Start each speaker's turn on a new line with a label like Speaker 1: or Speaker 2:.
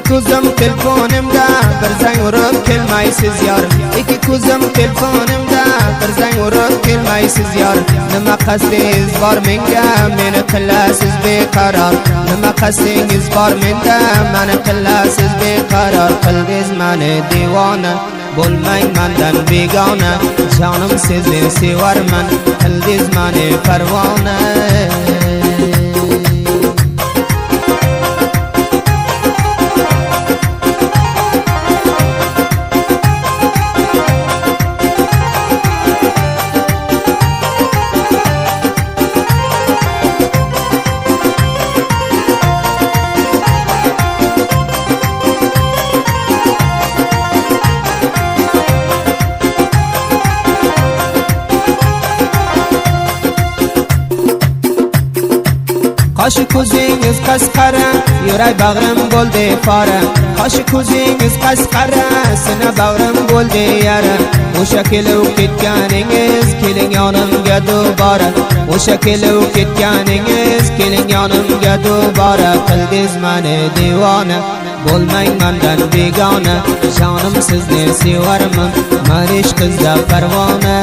Speaker 1: ko'zim telefonimda bir zang urib kelmaysiz yor. Ikki ko'zim telefonimda bir zang urib kelmaysiz yor. Nima qasdingiz bor menga, meni qilasiz beqaror. Nima qasdingiz bor menda, meni qilasiz beqaror. Qildingiz meni devona, bo'lmang mendan begona. Jonim sizni sevarman, qildingiz meni parvona. Qoshi ko'zingiz qasqara, yurak bag'rim bo'ldi fora. Qoshi ko'zingiz qasqara, sina bag'rim bo'ldi yara. O'sha kelib ketganingiz, keling yonimga dobora. O'sha kelib ketganingiz, keling yonimga dobora. Qildingiz meni devona, bo'lmang mendan begona. Jonim sizni sevarman, men ishqizda parvona.